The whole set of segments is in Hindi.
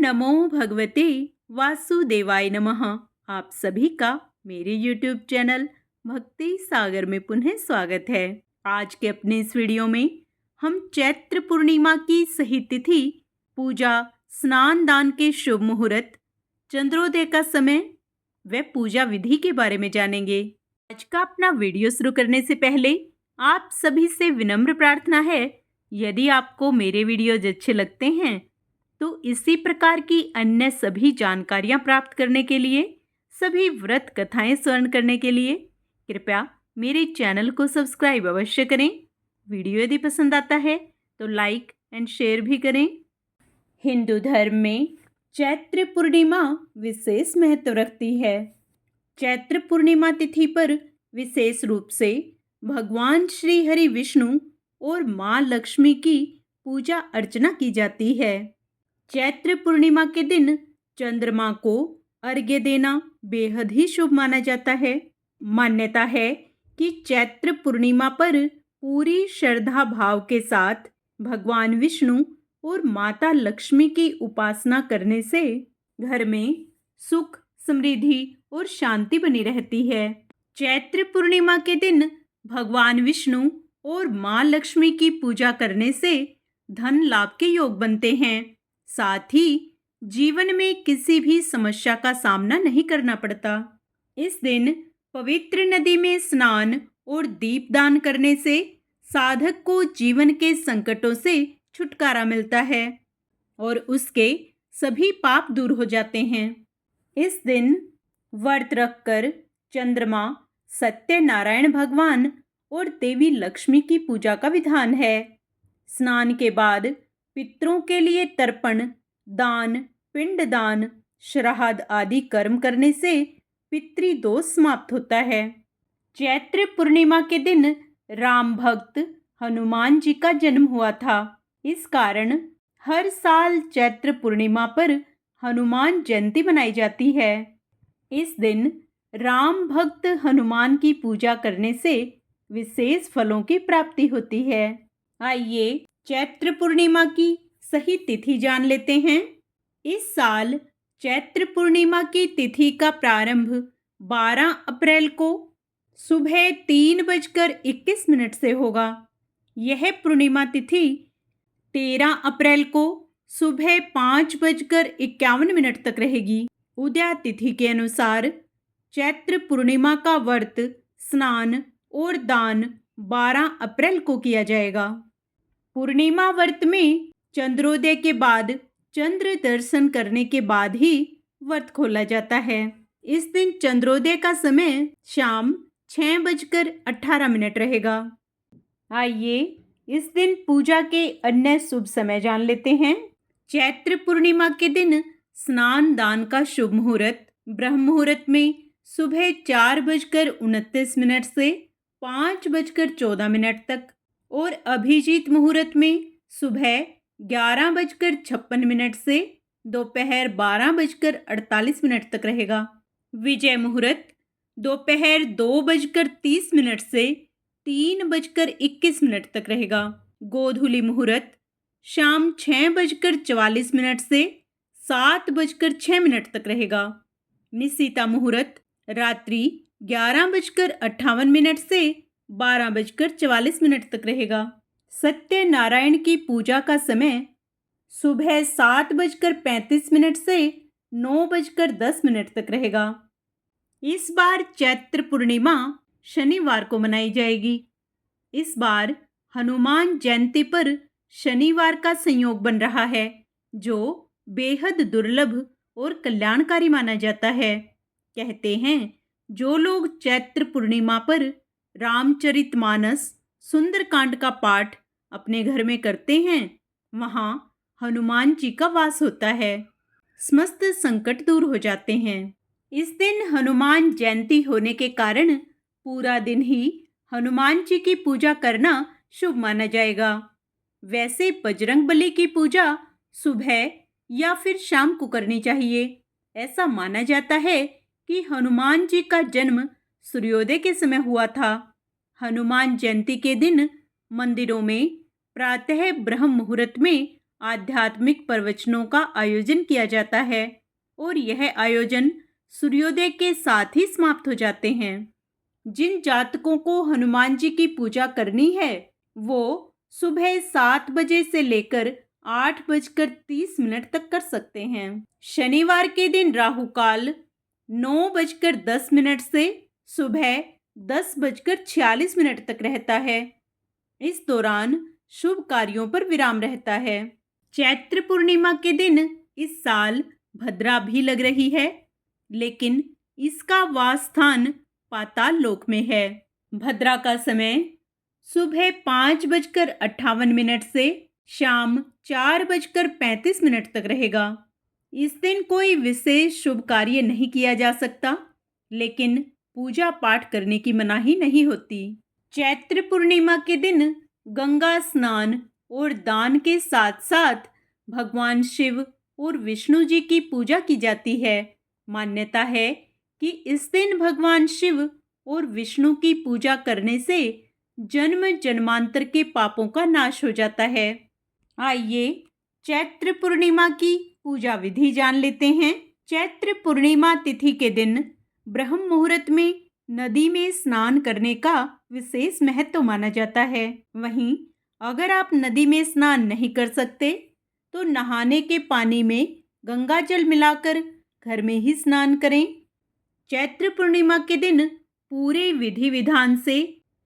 नमो भगवते वासुदेवाय नमः। आप सभी का मेरे YouTube चैनल भक्ति सागर में पुनः स्वागत है। आज के अपने इस वीडियो में हम चैत्र पूर्णिमा की सही तिथि, पूजा, स्नान दान के शुभ मुहूर्त, चंद्रोदय का समय व पूजा विधि के बारे में जानेंगे। आज का अपना वीडियो शुरू करने से पहले आप सभी से विनम्र प्रार्थना है, यदि आपको मेरे वीडियोज अच्छे लगते हैं तो इसी प्रकार की अन्य सभी जानकारियां प्राप्त करने के लिए, सभी व्रत कथाएं श्रवण करने के लिए कृपया मेरे चैनल को सब्सक्राइब अवश्य करें। वीडियो यदि पसंद आता है तो लाइक एंड शेयर भी करें। हिंदू धर्म में चैत्र पूर्णिमा विशेष महत्व रखती है। चैत्र पूर्णिमा तिथि पर विशेष रूप से भगवान श्री हरि विष्णु और माँ लक्ष्मी की पूजा अर्चना की जाती है। चैत्र पूर्णिमा के दिन चंद्रमा को अर्घ्य देना बेहद ही शुभ माना जाता है। मान्यता है कि चैत्र पूर्णिमा पर पूरी श्रद्धा भाव के साथ भगवान विष्णु और माता लक्ष्मी की उपासना करने से घर में सुख, समृद्धि और शांति बनी रहती है। चैत्र पूर्णिमा के दिन भगवान विष्णु और माँ लक्ष्मी की पूजा करने से धन लाभ के योग बनते हैं। साथ ही जीवन में किसी भी समस्या का सामना नहीं करना पड़ता। इस दिन पवित्र नदी में स्नान और दीपदान करने से साधक को जीवन के संकटों से छुटकारा मिलता है और उसके सभी पाप दूर हो जाते हैं। इस दिन व्रत रखकर चंद्रमा, सत्यनारायण भगवान और देवी लक्ष्मी की पूजा का विधान है। स्नान के बाद पितरों के लिए तर्पण, दान, पिंडदान, श्राद्ध आदि कर्म करने से पितृदोष समाप्त होता है। चैत्र पूर्णिमा के दिन राम भक्त हनुमान जी का जन्म हुआ था। इस कारण हर साल चैत्र पूर्णिमा पर हनुमान जयंती मनाई जाती है। इस दिन राम भक्त हनुमान की पूजा करने से विशेष फलों की प्राप्ति होती है। आइए चैत्र पूर्णिमा की सही तिथि जान लेते हैं। इस साल चैत्र पूर्णिमा की तिथि का प्रारंभ 12 अप्रैल को सुबह 3:21 से होगा। यह पूर्णिमा तिथि 13 अप्रैल को सुबह 5:51 तक रहेगी। उदया तिथि के अनुसार चैत्र पूर्णिमा का व्रत, स्नान और दान 12 अप्रैल को किया जाएगा। पूर्णिमा व्रत में चंद्रोदय के बाद चंद्र दर्शन करने के बाद ही व्रत खोला जाता है। इस दिन चंद्रोदय का समय शाम 6:18 रहेगा। आइए इस दिन पूजा के अन्य शुभ समय जान लेते हैं। चैत्र पूर्णिमा के दिन स्नान दान का शुभ मुहूर्त ब्रह्म मुहूर्त में सुबह 4:29 से 5:14 तक और अभिजीत मुहूर्त में सुबह 11:56 से दोपहर 12:48 तक रहेगा। विजय मुहूर्त दोपहर 2:30 से 3:21 तक रहेगा। गोधूली मुहूर्त शाम 6:44 से 7:06 तक रहेगा। निशीता मुहूर्त रात्रि 11:58 से 12:44 तक रहेगा। सत्यनारायण की पूजा का समय सुबह 7:35 से 9:10 तक रहेगा। इस बार चैत्र पूर्णिमा शनिवार को मनाई जाएगी। इस बार हनुमान जयंती पर शनिवार का संयोग बन रहा है, जो बेहद दुर्लभ और कल्याणकारी माना जाता है। कहते हैं जो लोग चैत्र पूर्णिमा पर रामचरितमानस, सुंदरकांड का पाठ अपने घर में करते हैं, वहाँ हनुमान जी का वास होता है। समस्त संकट दूर हो जाते हैं। इस दिन हनुमान जयंती होने के कारण पूरा दिन ही हनुमान जी की पूजा करना शुभ माना जाएगा। वैसे बजरंगबली की पूजा सुबह या फिर शाम को करनी चाहिए। ऐसा माना जाता है कि हनुमान जी का जन्म सूर्योदय के समय हुआ था। हनुमान जयंती के दिन मंदिरों में प्रातः ब्रह्म मुहूर्त में आध्यात्मिक प्रवचनों का आयोजन किया जाता है और यह आयोजन सूर्योदय के साथ ही समाप्त हो जाते हैं। जिन जातकों को हनुमान जी की पूजा करनी है वो सुबह 7 बजे से लेकर 8:30 तक कर सकते हैं। शनिवार के दिन राहु काल 9:10 से सुबह 10:46 तक रहता है। इस दौरान शुभ कार्यों पर विराम रहता है। चैत्र पूर्णिमा के दिन इस साल भद्रा भी लग रही है, लेकिन इसका वास स्थान पाताल लोक में है। भद्रा का समय सुबह 5:58 से शाम 4:35 तक रहेगा। इस दिन कोई विशेष शुभ कार्य नहीं किया जा सकता, लेकिन पूजा पाठ करने की मनाही नहीं होती। चैत्र पूर्णिमा के दिन गंगा स्नान और दान के साथ साथ भगवान शिव और विष्णु जी की पूजा की जाती है। मान्यता है कि इस दिन भगवान शिव और विष्णु की पूजा करने से जन्म जन्मांतर के पापों का नाश हो जाता है। आइए चैत्र पूर्णिमा की पूजा विधि जान लेते हैं। चैत्र पूर्णिमा तिथि के दिन ब्रह्म मुहूर्त में नदी में स्नान करने का विशेष महत्व माना जाता है। वहीं अगर आप नदी में स्नान नहीं कर सकते तो नहाने के पानी में गंगा जल मिलाकर घर में ही स्नान करें। चैत्र पूर्णिमा के दिन पूरे विधि विधान से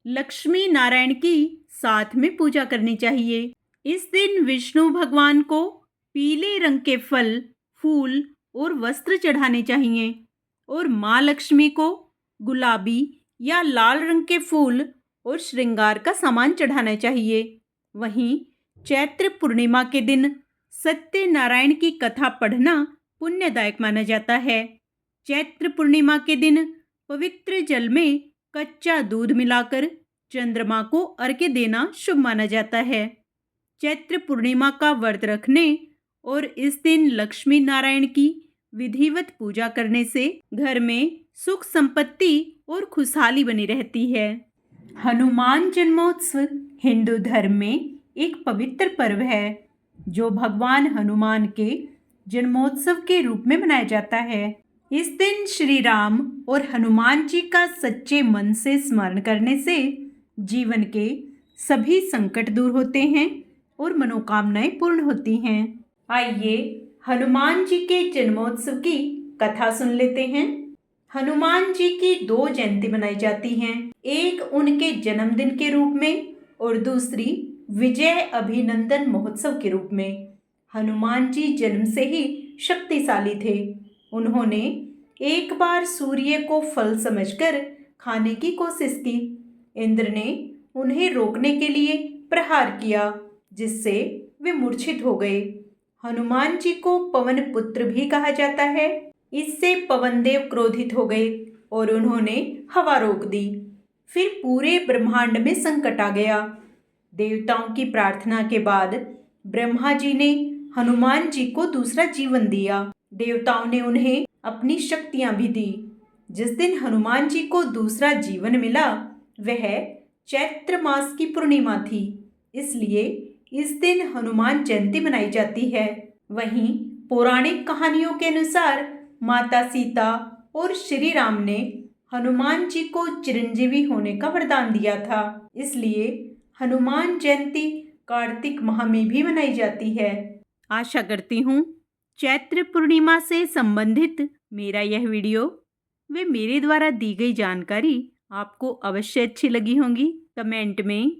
लक्ष्मी नारायण की साथ में पूजा करनी चाहिए। इस दिन विष्णु भगवान को पीले रंग के फल, फूल और वस्त्र चढ़ाने चाहिए और माँ लक्ष्मी को गुलाबी या लाल रंग के फूल और श्रृंगार का सामान चढ़ाना चाहिए। वहीं चैत्र पूर्णिमा के दिन सत्यनारायण की कथा पढ़ना पुण्यदायक माना जाता है। चैत्र पूर्णिमा के दिन पवित्र जल में कच्चा दूध मिलाकर चंद्रमा को अर्घ्य देना शुभ माना जाता है। चैत्र पूर्णिमा का व्रत रखने और इस दिन लक्ष्मी नारायण की विधिवत पूजा करने से घर में सुख संपत्ति और खुशहाली बनी रहती है। हनुमान जन्मोत्सव हिंदू धर्म में एक पवित्र पर्व है जो भगवान हनुमान के जन्मोत्सव के रूप में मनाया जाता है। इस दिन श्री राम और हनुमान जी का सच्चे मन से स्मरण करने से जीवन के सभी संकट दूर होते हैं और मनोकामनाएं पूर्ण होती हैं। आइए हनुमान जी के जन्मोत्सव की कथा सुन लेते हैं। हनुमान जी की 2 जयंती मनाई जाती हैं, एक उनके जन्मदिन के रूप में और दूसरी विजय अभिनंदन महोत्सव के रूप में। हनुमान जी जन्म से ही शक्तिशाली थे। उन्होंने एक बार सूर्य को फल समझकर खाने की कोशिश की। इंद्र ने उन्हें रोकने के लिए प्रहार किया, जिससे वे मूर्छित हो गए। हनुमान जी को पवन पुत्र भी कहा जाता है। इससे पवनदेव क्रोधित हो गए और उन्होंने हवा रोक दी। फिर पूरे ब्रह्मांड में संकट आ गया। देवताओं की प्रार्थना के बाद ब्रह्मा जी ने हनुमान जी को दूसरा जीवन दिया। देवताओं ने उन्हें अपनी शक्तियां भी दी। जिस दिन हनुमान जी को दूसरा जीवन मिला वह चैत्र मास की पूर्णिमा थी, इसलिए इस दिन हनुमान जयंती मनाई जाती है। वहीं पौराणिक कहानियों के अनुसार माता सीता और श्री राम ने हनुमान जी को चिरंजीवी होने का वरदान दिया था, इसलिए हनुमान जयंती कार्तिक माह में भी मनाई जाती है। आशा करती हूँ चैत्र पूर्णिमा से संबंधित मेरा यह वीडियो व मेरे द्वारा दी गई जानकारी आपको अवश्य अच्छी लगी होंगी। कमेंट में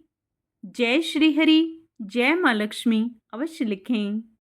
जय श्री हरि, जय माँ लक्ष्मी अवश्य लिखें।